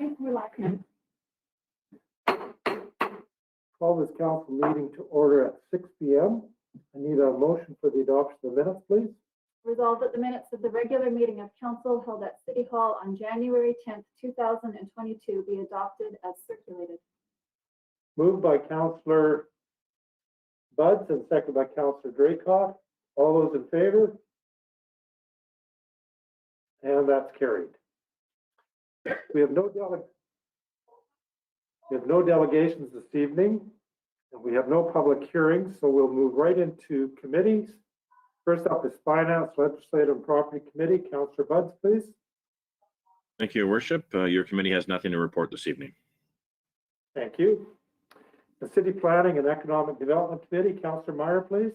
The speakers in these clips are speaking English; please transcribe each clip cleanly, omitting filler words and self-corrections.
Okay, we're live now. Call this council meeting to order at 6 p.m. I need a motion for the adoption of the minutes, please. Resolved that the minutes of the regular meeting of council held at City Hall on January 10th, 2022 be adopted as circulated. Moved by Councillor Buds and seconded by Councillor Draycott. All those in favor? And that's carried. We have no delegations this evening, and we have no public hearings, so we'll move right into committees. First up is Finance, Legislative and Property Committee. Councillor Buds, please. Thank you, Your Worship. Your committee has nothing to report this evening. Thank you. The City Planning and Economic Development Committee. Councillor Meyer, please.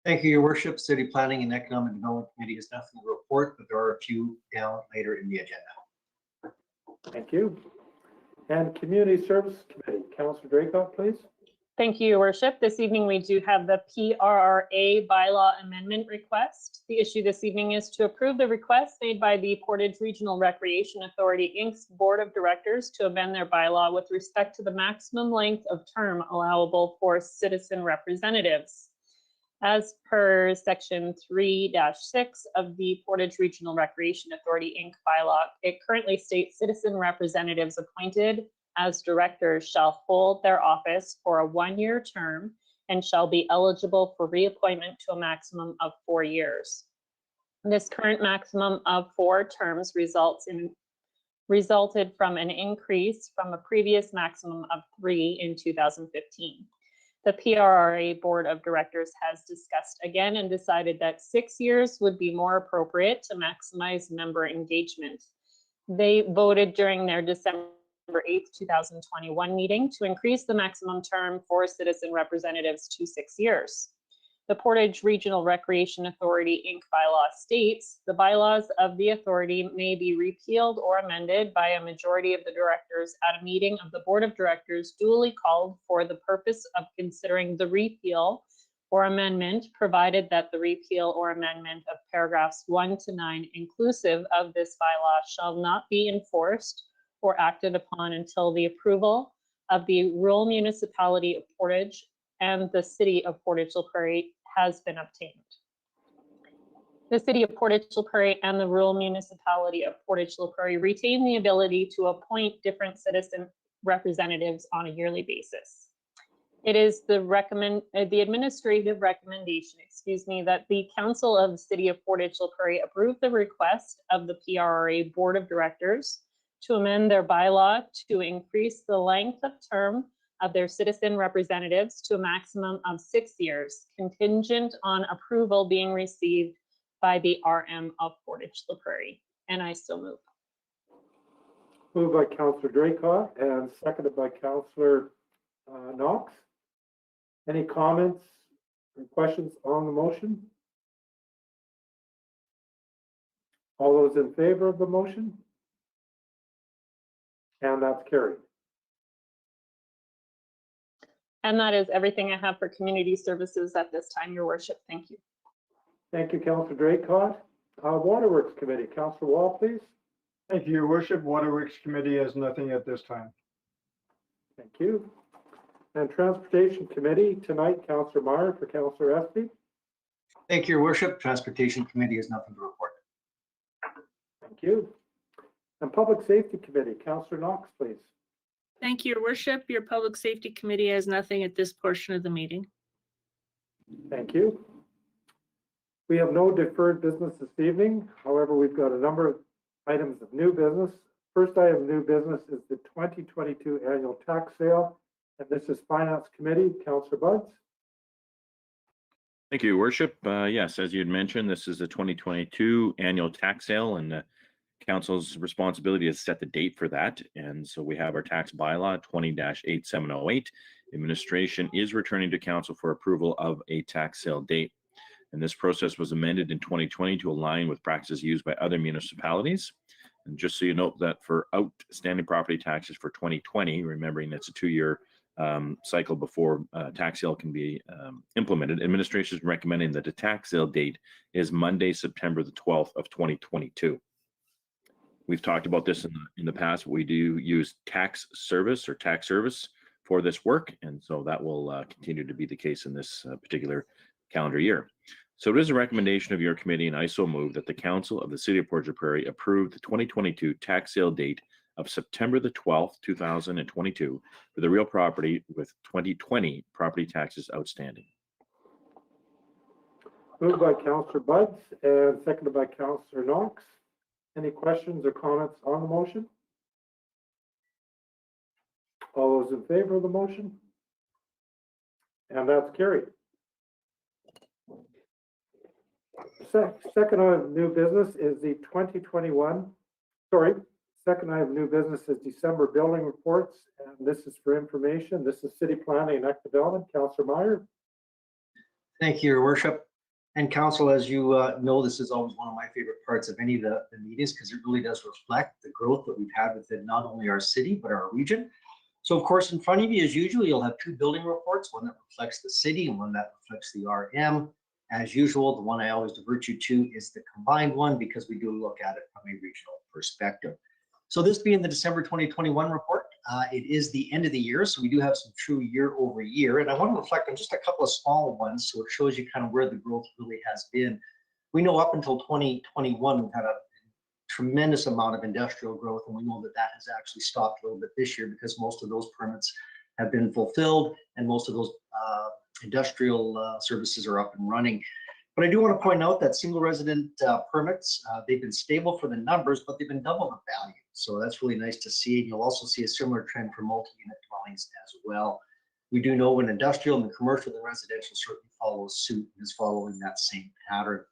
Thank you, Your Worship. City Planning and Economic Development Committee has nothing to report, but there are a few down later in the agenda. Thank you. And Community Services Committee. Councillor Draycott, please. Thank you, Your Worship. This evening we do have the Prra bylaw amendment request. The issue this evening is to approve the request made by the Portage Regional Recreation Authority Inc.'s Board of Directors to amend their bylaw with respect to the maximum length of term allowable for citizen representatives. As per section 3-6 of the Portage Regional Recreation Authority Inc. bylaw, it currently states citizen representatives appointed as directors shall hold their office for a one-year term and shall be eligible for reappointment to a maximum of 4 years. This current maximum of 4 terms resulted from an increase from a previous maximum of 3 in 2015. The Prra Board of Directors has discussed again and decided that 6 years would be more appropriate to maximize member engagement. They voted during their December 8th, 2021 meeting to increase the maximum term for citizen representatives to 6 years. The Portage Regional Recreation Authority Inc. bylaw states the bylaws of the authority may be repealed or amended by a majority of the directors at a meeting of the Board of Directors duly called for the purpose of considering the repeal or amendment, provided that the repeal or amendment of paragraphs 1 to 9 inclusive of this bylaw shall not be enforced or acted upon until the approval of the rural municipality of Portage and the city of Portage la Prairie has been obtained. The city of Portage la Prairie and the rural municipality of Portage la Prairie retain the ability to appoint different citizen representatives on a yearly basis. It is the administrative recommendation, that the Council of the City of Portage la Prairie approve the request of the Prra Board of Directors to amend their bylaw to increase the length of term of their citizen representatives to a maximum of 6 years, contingent on approval being received by the RM of Portage la Prairie. And I still move. Moved by Councillor Draycott and seconded by Councillor Knox. Any comments or questions on the motion? All those in favor of the motion? And that's carried. And that is everything I have for community services at this time, Your Worship. Thank you. Thank you, Councillor Draycott. Waterworks Committee, Councillor Wall, please. Thank you, Your Worship. Waterworks Committee has nothing at this time. Thank you. And Transportation Committee, tonight, Councillor Meyer for Councillor Espy. Thank you, Your Worship. Transportation Committee has nothing to report. Thank you. And Public Safety Committee, Councillor Knox, please. Thank you, Your Worship. Your Public Safety Committee has nothing at this portion of the meeting. Thank you. We have no deferred business this evening. However, we've got a number of items of new business. First item of new business is the 2022 annual tax sale. And this is Finance Committee, Councillor Buds. Thank you, Your Worship. Yes, as you had mentioned, this is the 2022 annual tax sale, and Council's responsibility is to set the date for that. And so we have our tax bylaw 20-8708. Administration is returning to Council for approval of a tax sale date. And this process was amended in 2020 to align with practices used by other municipalities. And just so you know that for outstanding property taxes for 2020, remembering it's a 2-year cycle before tax sale can be implemented, administration is recommending that the tax sale date is Monday, September the 12th of 2022. We've talked about this in the past. We do use tax service for this work, and so that will continue to be the case in this particular calendar year. So it is a recommendation of your committee, and I so move that the Council of the City of Portage la Prairie approve the 2022 tax sale date of September the 12th, 2022 for the real property with 2020 property taxes outstanding. Moved by Councillor Buds and seconded by Councillor Knox. Any questions or comments on the motion? All those in favor of the motion? And that's carried. Second item of new business is the 2021, second item of new business is December building reports, and this is for information. This is city planning and economic development. Councillor Meyer. Thank you, Your Worship. And Council, as you know, this is always one of my favorite parts of any of the meetings because it really does reflect the growth that we've had within not only our city, but our region. So of course, in front of you, as usual, you'll have two building reports, one that reflects the city and one that reflects the RM. As usual, the one I always divert you to is the combined one because we do look at it from a regional perspective. So this being the December 2021 report, it is the end of the year, so we do have some true year over year. And I want to reflect on just a couple of small ones so it shows you kind of where the growth really has been. We know up until 2021, we've had a tremendous amount of industrial growth, and we know that that has actually stopped a little bit this year because most of those permits have been fulfilled and most of those industrial services are up and running. But I do want to point out that single resident permits, they've been stable for the numbers, but they've been double the value. So that's really nice to see. And you'll also see a similar trend for multi-unit dwellings as well. We do know when industrial and commercial and residential certainly follows suit and is following that same pattern.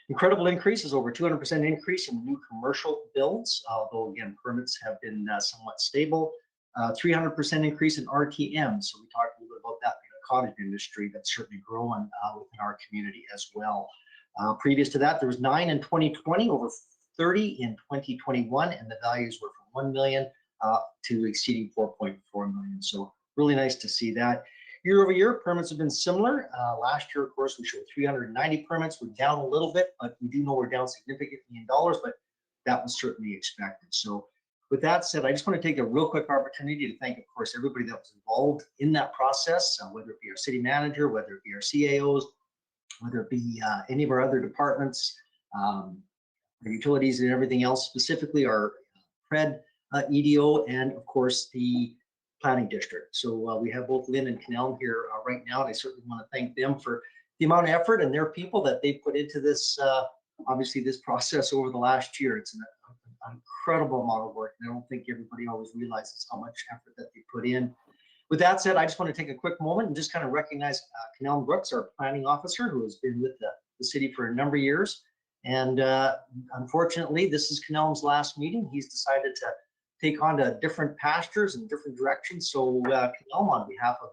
Incredible increases, over 200% increase in new commercial builds, although again, permits have been somewhat stable. 300% increase in RTM. So we talked a little bit about that in the cottage industry that's certainly growing within our community as well. Previous to that, there was 9 in 2020, over 30 in 2021, and the values were from 1 million to exceeding 4.4 million. So really nice to see that. Year over year, permits have been similar. Last year, of course, we showed 390 permits. We're down a little bit, but we do know we're down significantly in dollars, but that was certainly expected. So with that said, I just want to take a real quick opportunity to thank, of course, everybody that was involved in that process, whether it be our city manager, whether it be our CAOs, whether it be any of our other departments, the utilities and everything else, specifically our PRED, EDO, and of course the planning district. So we have both Lynn and Canel here right now, and I certainly want to thank them for the amount of effort and their people that they put into this, obviously this process over the last year. It's an incredible amount of work, and I don't think everybody always realizes how much effort that they put in. With that said, I just want to take a quick moment and just kind of recognize Canel Brooks, our planning officer, who has been with the city for a number of years. And unfortunately, this is Canel's last meeting. He's decided to take on to different pastures and different directions. So Canel, on behalf of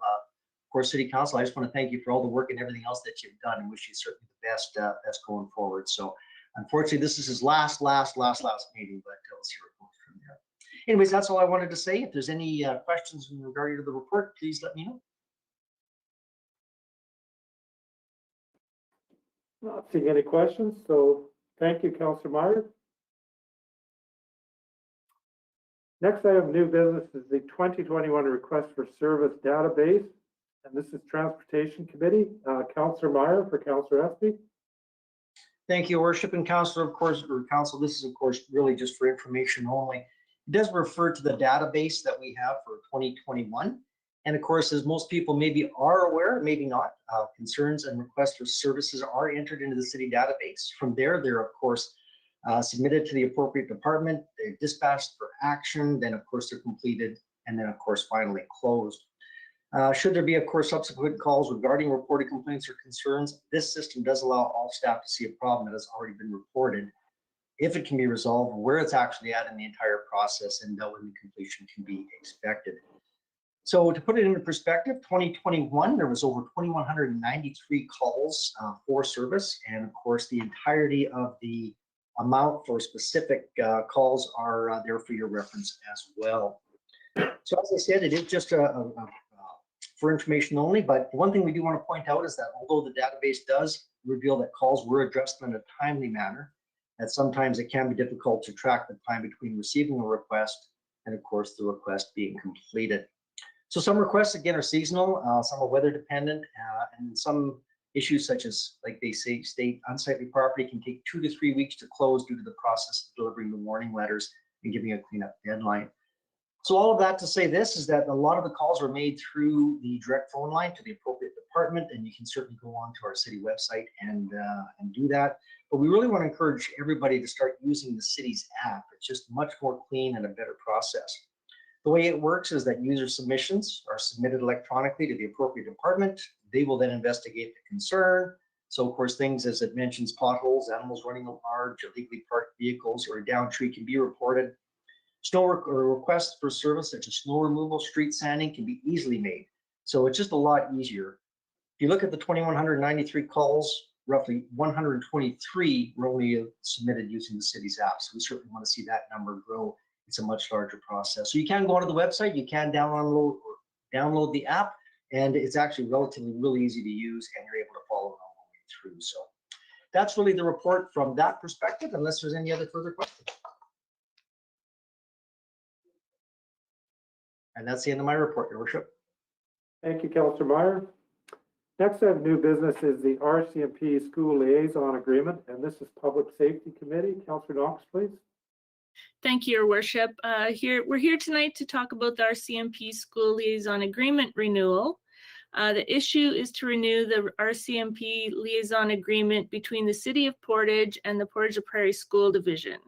course, City Council, I just want to thank you for all the work and everything else that you've done, and wish you certainly the best going forward. So unfortunately, this is his last meeting, but we'll see where it goes from there. Anyways, that's all I wanted to say. If there's any questions in regard to the report, please let me know. Not seeing any questions, so thank you, Councillor Meyer. Next item of new business is the 2021 request for service database, and this is Transportation Committee. Councillor Meyer for Councillor Espy. Thank you, Worship, and Councillor, of course, or Council. This is, of course, really just for information only. It does refer to the database that we have for 2021. And of course, as most people maybe are aware, maybe not, concerns and requests for services are entered into the city database. From there, they're of course submitted to the appropriate department, they're dispatched for action, then of course they're completed, and then of course finally closed. Should there be, of course, subsequent calls regarding reported complaints or concerns, this system does allow all staff to see a problem that has already been reported, if it can be resolved, where it's actually at in the entire process, and when the completion can be expected. So to put it into perspective, 2021, there was over 2,193 calls for service, and of course the entirety of the amount for specific calls are there for your reference as well. So as I said, it is just for information only, but one thing we do want to point out is that although the database does reveal that calls were addressed in a timely manner, that sometimes it can be difficult to track the time between receiving a request and of course the request being completed. So some requests again are seasonal, some are weather dependent, and some issues such as, like they say, state unsightly property can take 2 to 3 weeks to close due to the process of delivering the warning letters and giving a cleanup deadline. So all of that to say this is that a lot of the calls were made through the direct phone line to the appropriate department, and you can certainly go on to our city website and do that. But we really want to encourage everybody to start using the city's app. It's just much more clean and a better process. The way it works is that user submissions are submitted electronically to the appropriate department. They will then investigate the concern. So of course, things as it mentions, potholes, animals running at large, illegally parked vehicles, or a downed tree can be reported. Snow or requests for service such as snow removal, street sanding can be easily made. So it's just a lot easier. If you look at the 2,193 calls, roughly 123 were only submitted using the city's app. So we certainly want to see that number grow. It's a much larger process. So you can go onto the website, you can download the app, and it's actually relatively really easy to use, and you're able to follow it all the way through. So that's really the report from that perspective, unless there's any other further questions. And that's the end of my report, Your Worship. Thank you, Councillor Meyer. Next, I have new business is the RCMP School Liaison Agreement, and this is Public Safety Committee. Councillor Knox, please. Thank you, Your Worship. We're here tonight to talk about the RCMP School Liaison Agreement renewal. The issue is to renew the RCMP Liaison Agreement between the City of Portage and the Portage la Prairie School Division.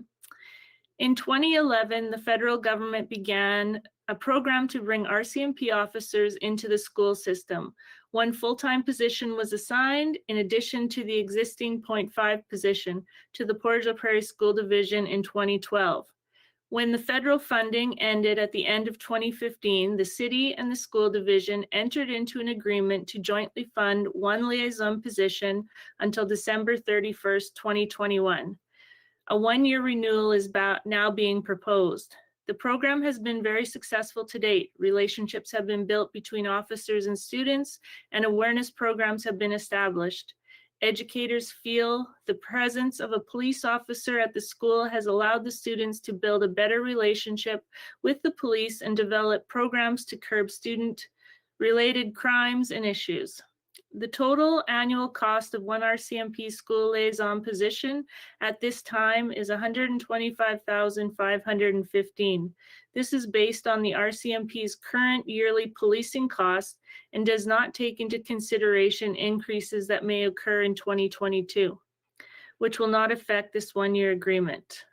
In 2011, the federal government began a program to bring RCMP officers into the school system. One full-time position was assigned in addition to the existing 0.5 position to the Portage la Prairie School Division in 2012. When the federal funding ended at the end of 2015, the city and the school division entered into an agreement to jointly fund one liaison position until December 31st, 2021. A one-year renewal is now being proposed. The program has been very successful to date. Relationships have been built between officers and students, and awareness programs have been established. Educators feel the presence of a police officer at the school has allowed the students to build a better relationship with the police and develop programs to curb student-related crimes and issues. The total annual cost of one RCMP school liaison position at this time is $125,515. This is based on the RCMP's current yearly policing costs and does not take into consideration increases that may occur in 2022, which will not affect this one-year agreement.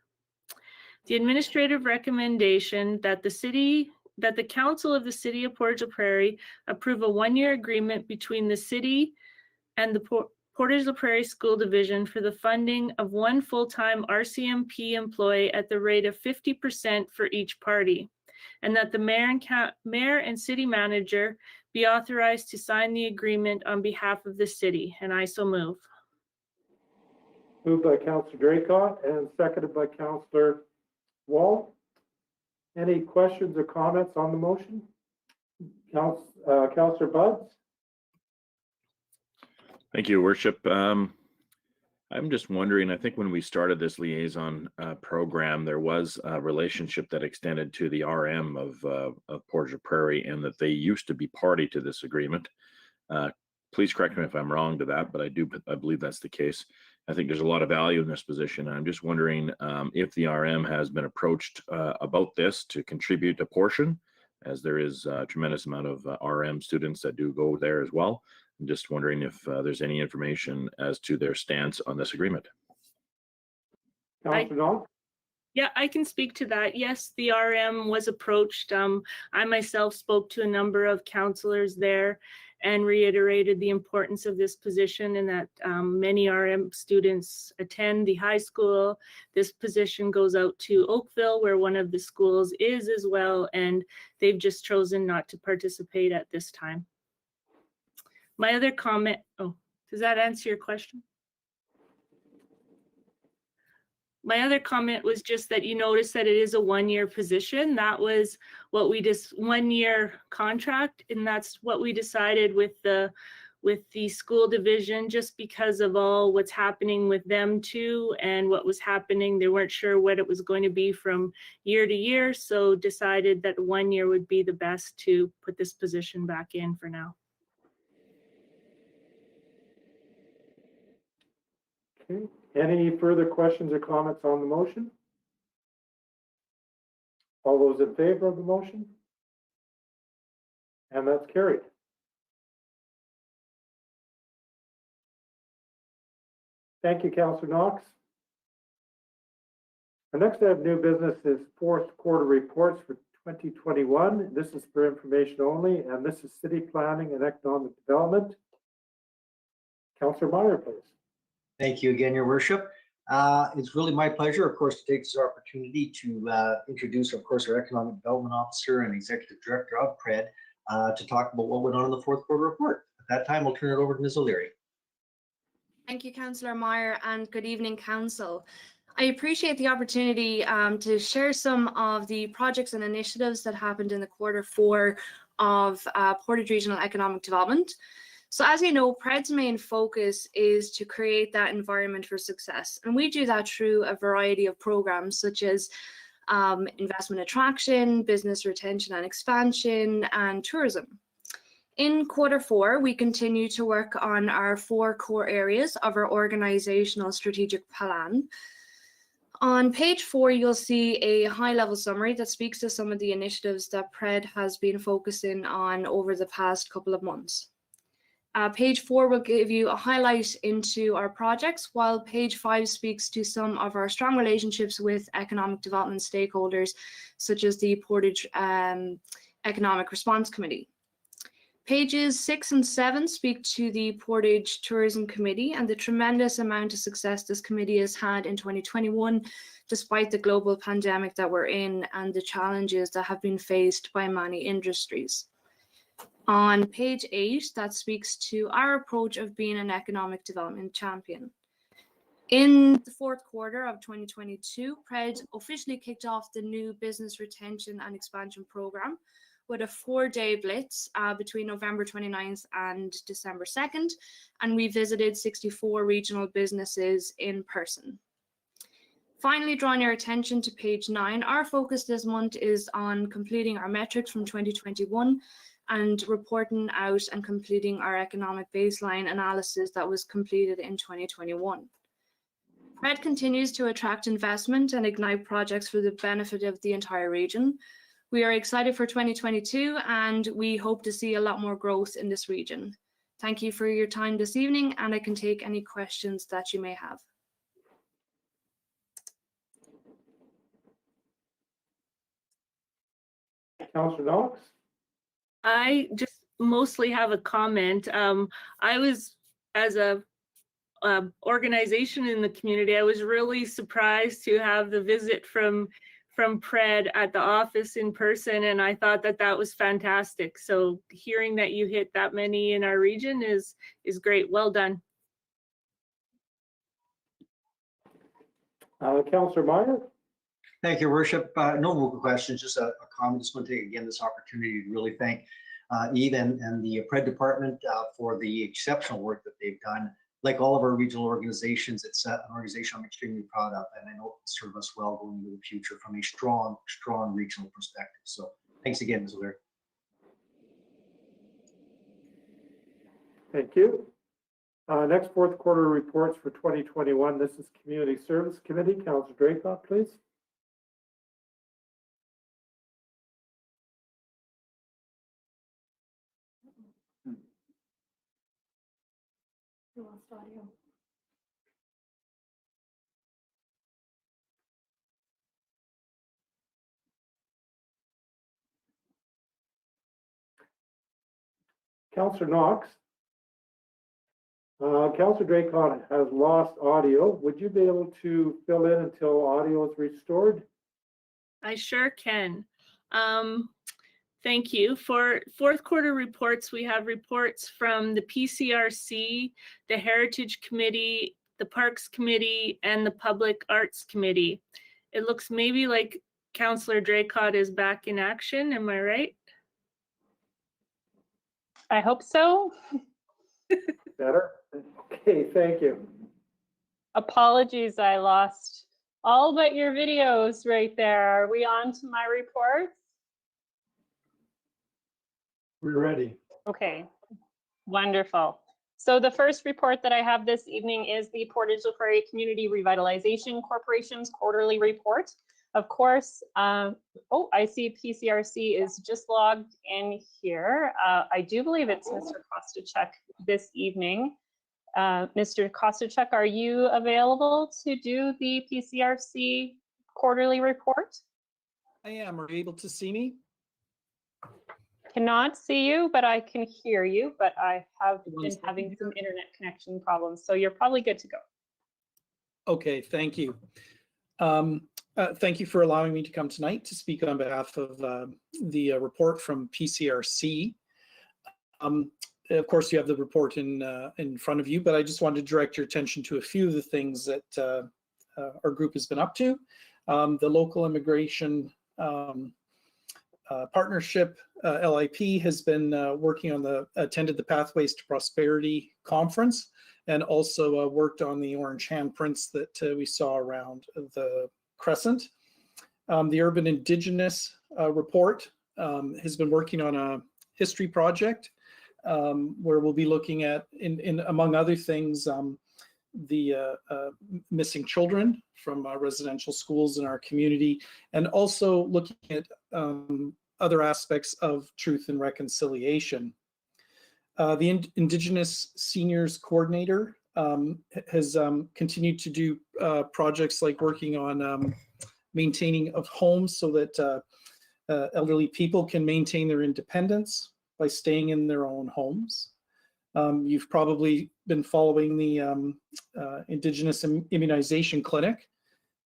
The administrative recommendation that the Council of the City of Portage la Prairie approve a one-year agreement between the city and the Portage la Prairie School Division for the funding of one full-time RCMP employee at the rate of 50% for each party, and that the mayor and city manager be authorized to sign the agreement on behalf of the city, and I so move. Moved by Councillor Draycott and seconded by Councillor Wall. Any questions or comments on the motion? Councillor Buds? Thank you, Worship. I'm just wondering, I think when we started this liaison program, there was a relationship that extended to the RM of Portage la Prairie, and that they used to be party to this agreement. Please correct me if I'm wrong to that, but I believe that's the case. I think there's a lot of value in this position. I'm just wondering if the RM has been approached about this to contribute a portion, as there is a tremendous amount of RM students that do go there as well. I'm just wondering if there's any information as to their stance on this agreement. Councillor Knox? Yeah, I can speak to that. Yes, the RM was approached. I myself spoke to a number of councillors there and reiterated the importance of this position, and that many RM students attend the high school. This position goes out to Oakville, where one of the schools is as well, and they've just chosen not to participate at this time. My other comment, does that answer your question? My other comment was just that you notice that it is a one-year position. That was what we just one-year contract, and that's what we decided with the the school division, just because of all what's happening with them too and what was happening. They weren't sure what it was going to be from year to year, so decided that 1 year would be the best to put this position back in for now. Okay. Any further questions or comments on the motion? All those in favor of the motion? And that's carried. Thank you, Councillor Knox. The next item of new business is fourth quarter reports for 2021. This is for information only, and this is city planning and economic development. Councillor Meyer, please. Thank you again, Your Worship. It's really my pleasure, of course, to take this opportunity to introduce, of course, our Economic Development Officer and Executive Director of PRED to talk about what went on in the fourth quarter report. At that time, I'll turn it over to Ms. O'Leary. Thank you, Councillor Meyer, and good evening, Council. I appreciate the opportunity to share some of the projects and initiatives that happened in the quarter four of Portage Regional Economic Development. So as you know, PRED's main focus is to create that environment for success. And we do that through a variety of programs such as investment attraction, business retention and expansion, and tourism. In quarter four, we continue to work on our 4 core areas of our organizational strategic plan. On page 4, you'll see a high-level summary that speaks to some of the initiatives that PRED has been focusing on over the past couple of months. Page 4 will give you a highlight into our projects, while page 5 speaks to some of our strong relationships with economic development stakeholders, such as the Portage Economic Response Committee. Pages 6 and 7 speak to the Portage Tourism Committee and the tremendous amount of success this committee has had in 2021, despite the global pandemic that we're in and the challenges that have been faced by many industries. On page 8, that speaks to our approach of being an economic development champion. In the fourth quarter of 2022, PRED officially kicked off the new Business Retention and Expansion Program with a 4-day blitz between November 29th and December 2nd, and we visited 64 regional businesses in person. Finally, drawing your attention to page 9, our focus this month is on completing our metrics from 2021 and reporting out and completing our economic baseline analysis that was completed in 2021. PRED continues to attract investment and ignite projects for the benefit of the entire region. We are excited for 2022 and we hope to see a lot more growth in this region. Thank you for your time this evening, and I can take any questions that you may have. Councillor Knox. I just mostly have a comment. I was, as a organization in the community, I was really surprised to have the visit from PRED at the office in person, and I thought that that was fantastic. So hearing that you hit that many in our region is great. Well done. Councillor Meyer. Thank you, Your Worship. No more questions, just a comment. Just want to take again this opportunity to really thank Eve and the PRED department for the exceptional work that they've done. Like all of our regional organizations, it's an organization I'm extremely proud of, and I know it will serve us well going into the future from a strong regional perspective. So thanks again, Ms. O'Leary. Thank you. Next fourth quarter reports for 2021. This is Community Service Committee. Councillor Draycott, please. We lost audio. Councillor Knox. Councillor Draycott has lost audio. Would you be able to fill in until audio is restored? I sure can. Thank you. For fourth quarter reports, we have reports from the PCRC, the Heritage Committee, the Parks Committee, and the Public Arts Committee. It looks maybe like Councillor Draycott is back in action. Am I right? I hope so. Better? Okay, thank you. Apologies, I lost all but your videos right there. Are we on to my reports? We're ready. Okay, wonderful. So the first report that I have this evening is the Portage la Prairie Community Revitalization Corporation's quarterly report. Of course, oh, I see PCRC is just logged in here. I do believe it's Mr. Kostachuk this evening. Mr. Kostachuk, are you available to do the PCRC quarterly report? I am. Are you able to see me? Cannot see you, but I can hear you, but I have been having some internet connection problems, so you're probably good to go. Okay, thank you. Thank you for allowing me to come tonight to speak on behalf of the report from PCRC. Of course, you have the report in front of you, but I just wanted to direct your attention to a few of the things that our group has been up to. The local immigration partnership, LIP, has been working on attended the Pathways to Prosperity conference, and also worked on the orange handprints that we saw around the Crescent. The Urban Indigenous report has been working on a history project where we'll be looking at, among other things, the missing children from residential schools in our community, and also looking at other aspects of truth and reconciliation. The Indigenous Seniors Coordinator has continued to do projects like working on maintaining of homes so that elderly people can maintain their independence by staying in their own homes. You've probably been following the Indigenous Immunization Clinic,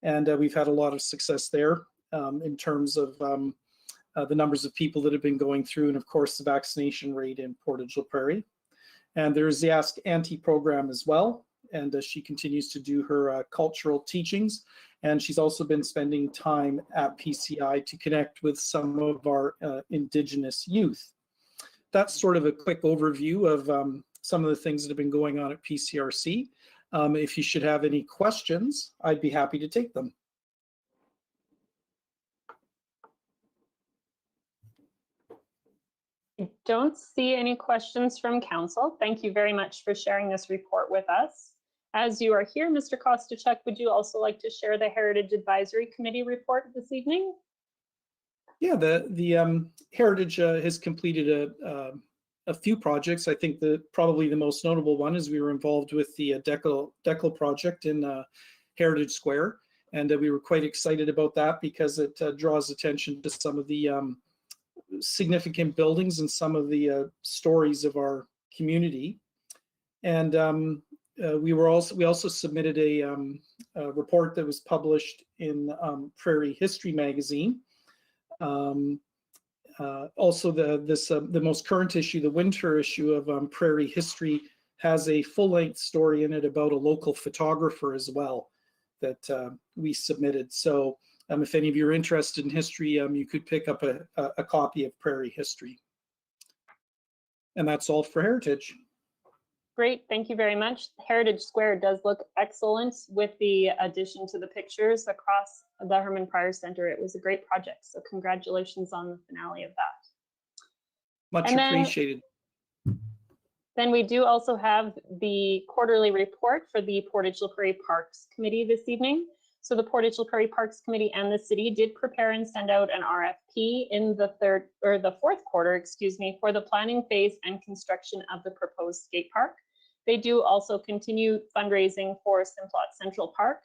and we've had a lot of success there in terms of the numbers of people that have been going through, and of course the vaccination rate in Portage la Prairie. And there's the Ask Auntie program as well, and she continues to do her cultural teachings, and she's also been spending time at PCI to connect with some of our Indigenous youth. That's sort of a quick overview of some of the things that have been going on at PCRC. If you should have any questions, I'd be happy to take them. I don't see any questions from council. Thank you very much for sharing this report with us. As you are here, Mr. Kostachuk, would you also like to share the Heritage Advisory Committee report this evening? Yeah, the Heritage has completed a few projects. I think probably the most notable one is we were involved with the Decal project in Heritage Square, and we were quite excited about that because it draws attention to some of the significant buildings and some of the stories of our community. And we also submitted a report that was published in Prairie History magazine. Also, the most current issue, the winter issue of Prairie History, has a full-length story in it about a local photographer as well that we submitted. So if any of you are interested in history, you could pick up a copy of Prairie History. And that's all for Heritage. Great, thank you very much. Heritage Square does look excellent with the addition to the pictures across the Herman Pryor Center. It was a great project, so congratulations on the finale of that. Much appreciated. Then we do also have the quarterly report for the Portage la Prairie Parks Committee this evening. So the Portage la Prairie Parks Committee and the city did prepare and send out an RFP in the fourth quarter, for the planning phase and construction of the proposed skate park. They do also continue fundraising for Simplot Central Park,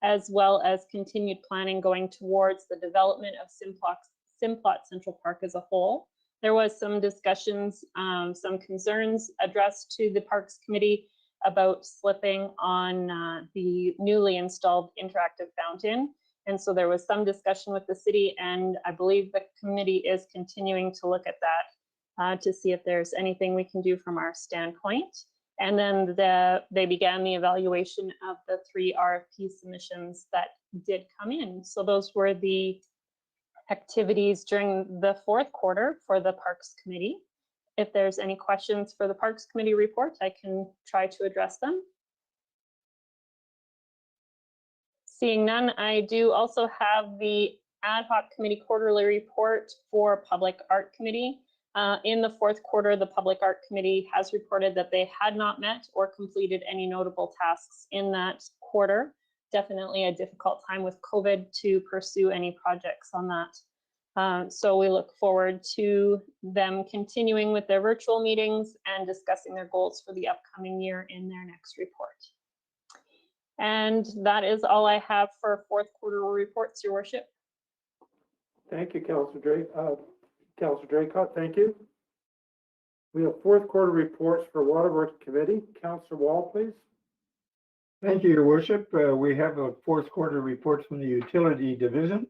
as well as continued planning going towards the development of Simplot Central Park as a whole. There was some discussions, some concerns addressed to the Parks Committee about slipping on the newly installed interactive fountain. And so there was some discussion with the city, and I believe the committee is continuing to look at that to see if there's anything we can do from our standpoint. And then they began the evaluation of the 3 RFP submissions that did come in. So those were the activities during the fourth quarter for the Parks Committee. If there's any questions for the Parks Committee report, I can try to address them. Seeing none, I do also have the Ad hoc Committee quarterly report for Public Art Committee. In the fourth quarter, the Public Art Committee has reported that they had not met or completed any notable tasks in that quarter. Definitely a difficult time with COVID to pursue any projects on that. So we look forward to them continuing with their virtual meetings and discussing their goals for the upcoming year in their next report. And that is all I have for fourth quarter reports, Your Worship. Thank you, Councillor Draycott, thank you. We have fourth quarter reports for Waterworks Committee. Councillor Wall, please. Thank you, Your Worship. We have a fourth quarter report from the Utility Division.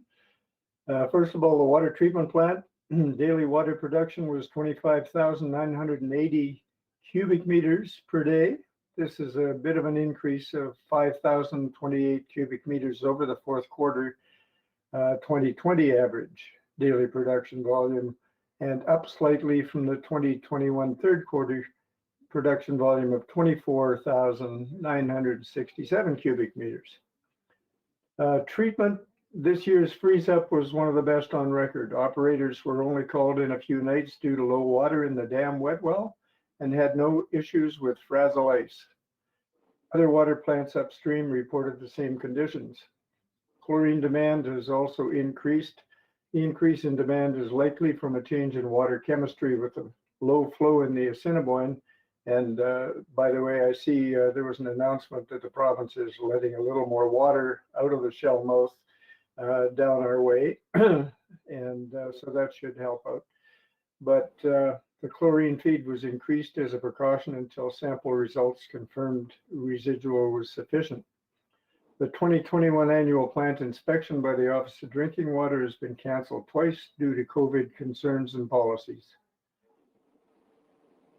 First of all, the water treatment plant. Daily water production was 25,980 cubic meters per day. This is a bit of an increase of 5,028 cubic meters over the fourth quarter 2020 average daily production volume, and up slightly from the 2021 third quarter production volume of 24,967 cubic meters. Treatment this year's freeze up was one of the best on record. Operators were only called in a few nights due to low water in the dam wet well and had no issues with fragile ice. Other water plants upstream reported the same conditions. Chlorine demand has also increased. The increase in demand is likely from a change in water chemistry with a low flow in the Assiniboine. And by the way, I see there was an announcement that the province is letting a little more water out of the shell mouth down our way. And so that should help out. But the chlorine feed was increased as a precaution until sample results confirmed residual was sufficient. The 2021 annual plant inspection by the Office of Drinking Water has been canceled twice due to COVID concerns and policies.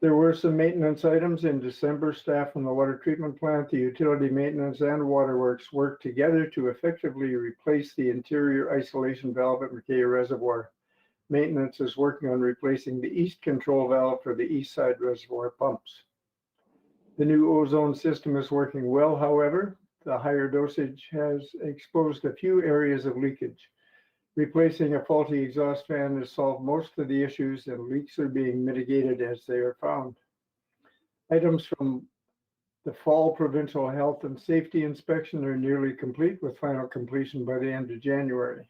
There were some maintenance items in December. Staff from the water treatment plant, the utility maintenance, and Waterworks worked together to effectively replace the interior isolation valve at McKay Reservoir. Maintenance is working on replacing the east control valve for the east side reservoir pumps. The new ozone system is working well, however. The higher dosage has exposed a few areas of leakage. Replacing a faulty exhaust fan has solved most of the issues, and leaks are being mitigated as they are found. Items from the fall Provincial Health and Safety Inspection are nearly complete, with final completion by the end of January.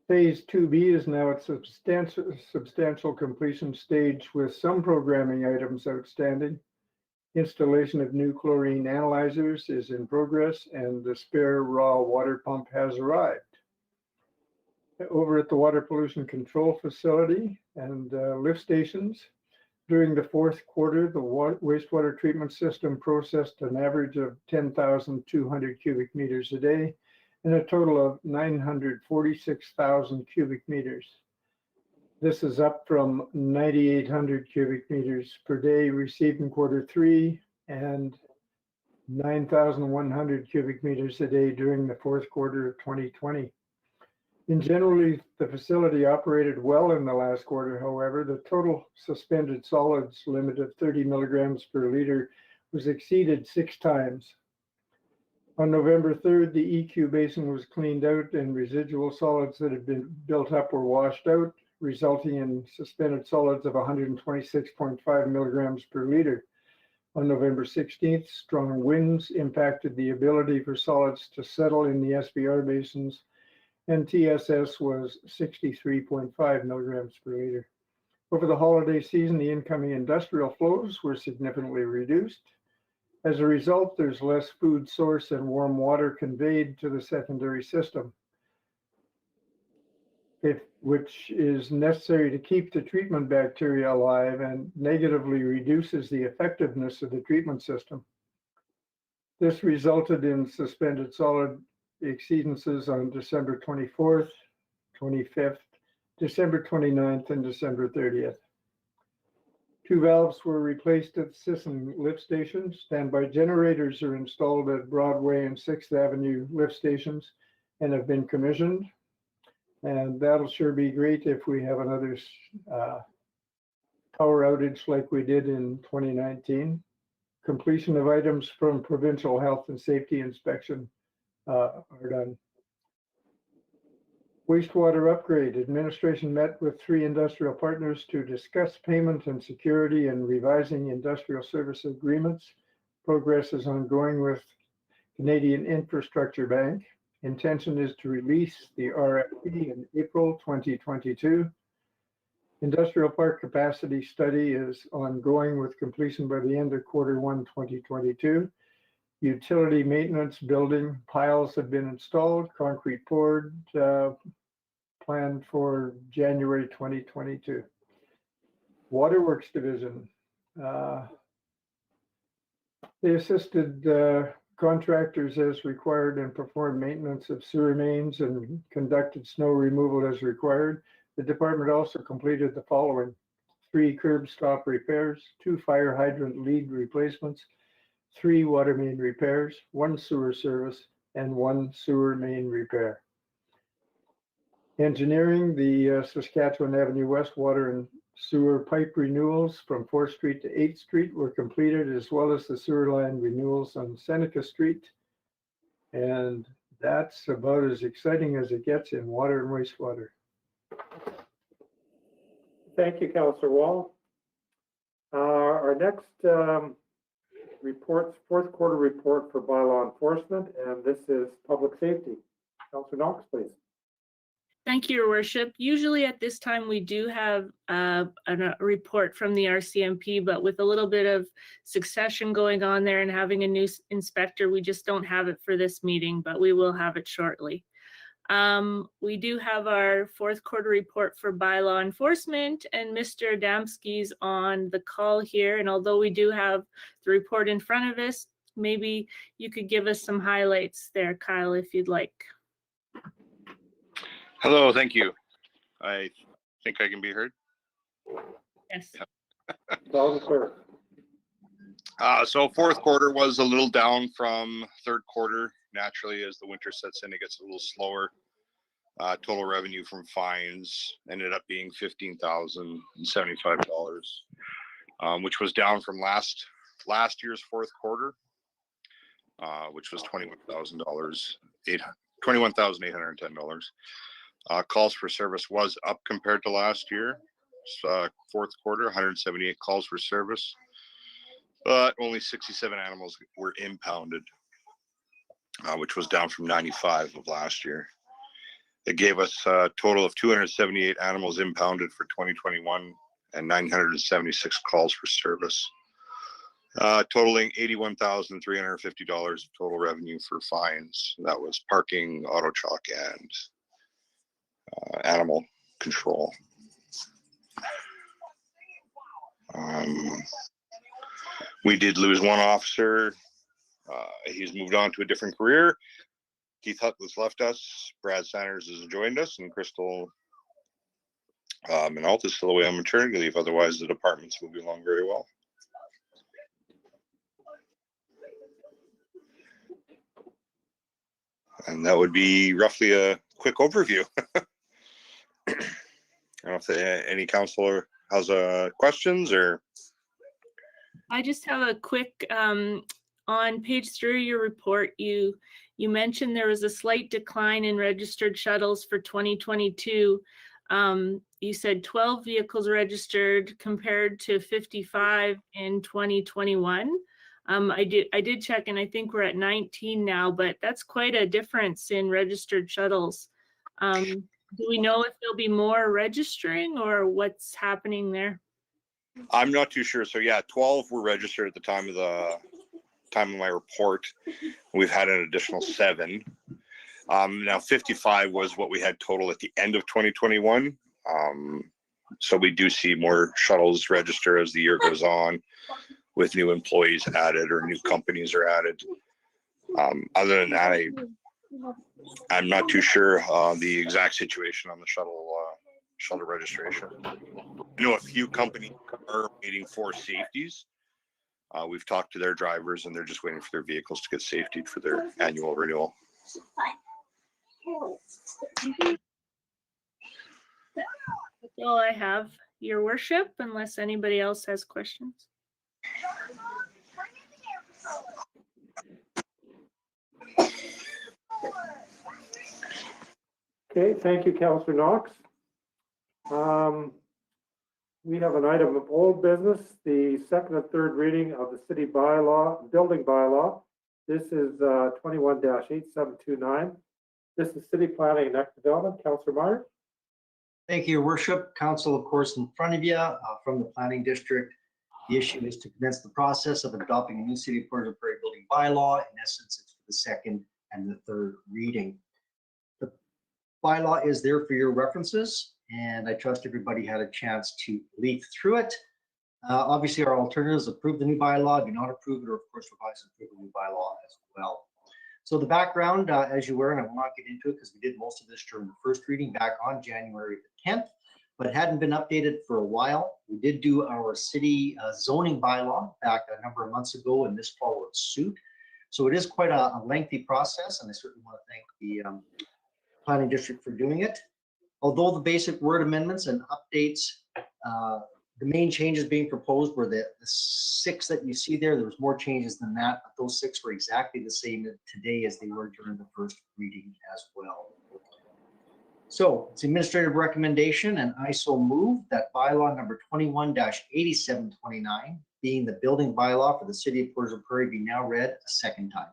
Phase 2B is now at substantial completion stage, with some programming items outstanding. Installation of new chlorine analyzers is in progress, and the spare raw water pump has arrived. Over at the Water Pollution Control Facility and lift stations, during the fourth quarter, the wastewater treatment system processed an average of 10,200 cubic meters a day and a total of 946,000 cubic meters. This is up from 9,800 cubic meters per day received in quarter three and 9,100 cubic meters a day during the fourth quarter of 2020. In general, the facility operated well in the last quarter. However, the total suspended solids limit of 30 milligrams per liter was exceeded 6 times. On November 3rd, the EQ basin was cleaned out and residual solids that had been built up were washed out, resulting in suspended solids of 126.5 milligrams per liter. On November 16th, strong winds impacted the ability for solids to settle in the SBR basins, and TSS was 63.5 milligrams per liter. Over the holiday season, the incoming industrial flows were significantly reduced. As a result, there's less food source and warm water conveyed to the secondary system, which is necessary to keep the treatment bacteria alive and negatively reduces the effectiveness of the treatment system. This resulted in suspended solid exceedances on December 24th, 25th, December 29th, and December 30th. 2 valves were replaced at Sisson lift stations. Standby generators are installed at Broadway and 6th Avenue lift stations and have been commissioned. And that'll sure be great if we have another power outage like we did in 2019. Completion of items from provincial health and safety inspection are done. Wastewater upgrade. Administration met with 3 industrial partners to discuss payment and security and revising industrial service agreements. Progress is ongoing with Canadian Infrastructure Bank. Intention is to release the RFP in April 2022. Industrial park capacity study is ongoing with completion by the end of Q1 2022. Utility maintenance building piles have been installed, concrete poured, planned for January 2022. Waterworks division. They assisted contractors as required and performed maintenance of sewer mains and conducted snow removal as required. The department also completed the following: 3 curb stop repairs, 2 fire hydrant lead replacements, 3 water main repairs, 1 sewer service, and 1 sewer main repair. Engineering, the Saskatchewan Avenue West water and sewer pipe renewals from 4th Street to 8th Street were completed, as well as the sewer line renewals on Seneca Street. And that's about as exciting as it gets in water and wastewater. Thank you, Councillor Wall. Our next report, fourth quarter report for bylaw enforcement, and this is public safety. Councillor Knox, please. Thank you, Your Worship. Usually at this time, we do have a report from the RCMP, but with a little bit of succession going on there and having a new inspector, we just don't have it for this meeting, but we will have it shortly. We do have our fourth quarter report for bylaw enforcement, and Mr. Adamski's on the call here. And although we do have the report in front of us, maybe you could give us some highlights there, Kyle, if you'd like. Hello, thank you. I think I can be heard. Yes. So fourth quarter was a little down from third quarter. Naturally, as the winter sets in, it gets a little slower. Total revenue from fines ended up being $15,075, which was down from last year's fourth quarter, which was $21,810. Calls for service was up compared to last year. Fourth quarter, 178 calls for service, but only 67 animals were impounded, which was down from 95 of last year. It gave us a total of 278 animals impounded for 2021 and 976 calls for service, totaling $81,350 of total revenue for fines. That was parking, auto chalk, and animal control. We did lose one officer. He's moved on to a different career. Keith Hutless left us. Brad Sanders has joined us, and Crystal Minalt is still away on maternity leave. Otherwise, the department's moving along very well. And that would be roughly a quick overview. I don't know if any councillor has questions or. I just have a quick, on page 3 of your report, you mentioned there was a slight decline in registered shuttles for 2022. You said 12 vehicles registered compared to 55 in 2021. I did check, and I think we're at 19 now, but that's quite a difference in registered shuttles. Do we know if there'll be more registering or what's happening there? I'm not too sure. So yeah, 12 were registered at the time of my report. We've had an additional 7. Now 55 was what we had total at the end of 2021. So we do see more shuttles register as the year goes on, with new employees added or new companies are added. Other than that, I'm not too sure the exact situation on the shuttle registration. I know a few companies are waiting for safeties. We've talked to their drivers, and they're just waiting for their vehicles to get safetied for their annual renewal. That's all I have. Your Worship, unless anybody else has questions. Okay, thank you, Councillor Knox. We have an item of old business, the second and third reading of the city bylaw, building bylaw. This is 21-8729. This is city planning and economic development. Councillor Meyer. Thank you, Your Worship. Council, of course, in front of you from the planning district. The issue is to commence the process of adopting a new city of Portage la Prairie building bylaw. In essence, it's for the second and the third reading. The bylaw is there for your references, and I trust everybody had a chance to leaf through it. Obviously, our alternatives: approve the new bylaw, do not approve it, or of course revise and approve the new bylaw as well. So the background, as you were, and I will not get into it because we did most of this during the first reading back on January the 10th, but it hadn't been updated for a while. We did do our city zoning bylaw back a number of months ago, and this followed suit. So it is quite a lengthy process, and I certainly want to thank the planning district for doing it. Although the basic word amendments and updates, the main changes being proposed were the 6 that you see there. There was more changes than that, but those 6 were exactly the same today as they were during the first reading as well. So it's administrative recommendation, and I so move that bylaw number 21-8729, being the building bylaw for the city of Portage la Prairie, be now read a second time.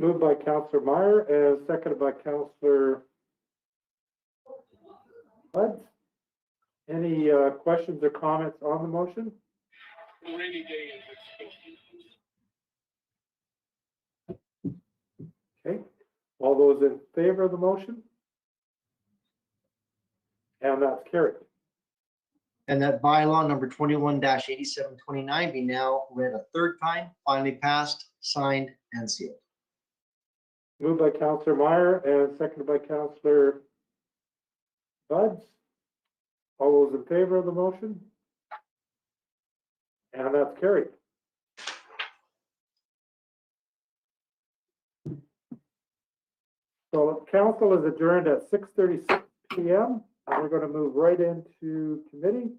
Moved by Councillor Meyer and seconded by Councillor Buds. Any questions or comments on the motion? Okay, all those in favor of the motion? And that's carried. And that bylaw number 21-8729 be now read a third time, finally passed, signed, and sealed. Moved by Councillor Meyer and seconded by Councillor Buds. All those in favor of the motion? And that's carried. So council is adjourned at 6:36 p.m. and we're going to move right into committee.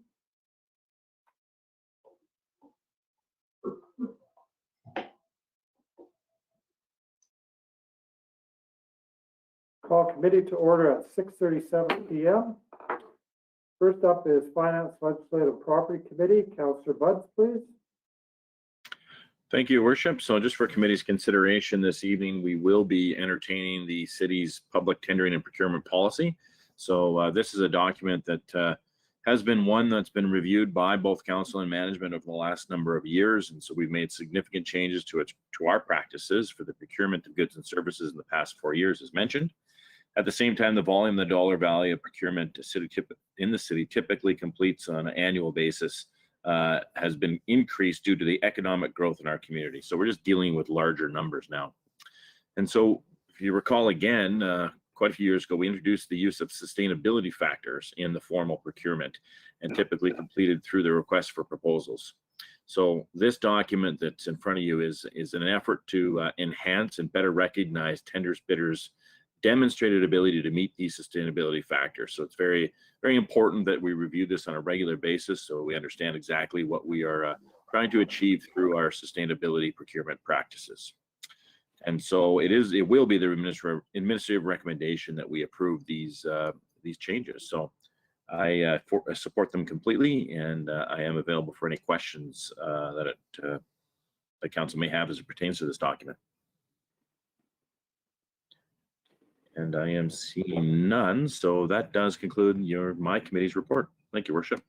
Call committee to order at 6:37 p.m. First up is Finance Legislative Property Committee. Councillor Buds, please. Thank you, Your Worship. So just for committee's consideration this evening, we will be entertaining the city's public tendering and procurement policy. So this is a document that has been one that's been reviewed by both council and management over the last number of years. And so we've made significant changes to our practices for the procurement of goods and services in the past 4 years, as mentioned. At the same time, the volume, the dollar value of procurement in the city typically completes on an annual basis has been increased due to the economic growth in our community. So we're just dealing with larger numbers now. And so if you recall again, quite a few years ago, we introduced the use of sustainability factors in the formal procurement and typically completed through the request for proposals. So this document that's in front of you is an effort to enhance and better recognize tenders, bidders, demonstrated ability to meet these sustainability factors. So it's very, very important that we review this on a regular basis so we understand exactly what we are trying to achieve through our sustainability procurement practices. And so it will be the administrative recommendation that we approve these changes. So I support them completely, and I am available for any questions that the council may have as it pertains to this document. And I am seeing none, so that does conclude my committee's report. Thank you, Worship.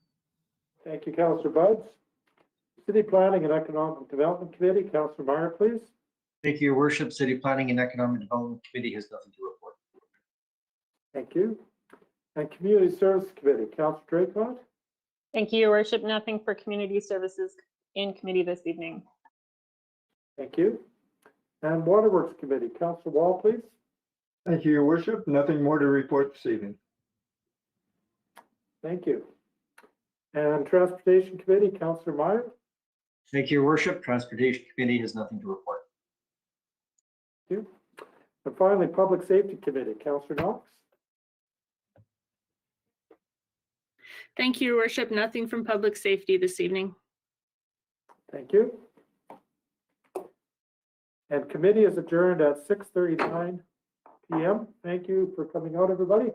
Thank you, Councillor Buds. City Planning and Economic Development Committee, Councillor Meyer, please. Thank you, Your Worship. City Planning and Economic Development Committee has nothing to report. Thank you. And Community Services Committee, Councillor Draycott. Thank you, Your Worship. Nothing for community services in committee this evening. Thank you. And Waterworks Committee, Councillor Wall, please. Thank you, Your Worship. Nothing more to report this evening. Thank you. And Transportation Committee, Councillor Meyer. Thank you, Your Worship. Transportation Committee has nothing to report. Thank you. And finally, Public Safety Committee, Councillor Knox. Thank you, Your Worship. Nothing from public safety this evening. Thank you. And committee is adjourned at 6:39 p.m. Thank you for coming out, everybody.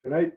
Good night.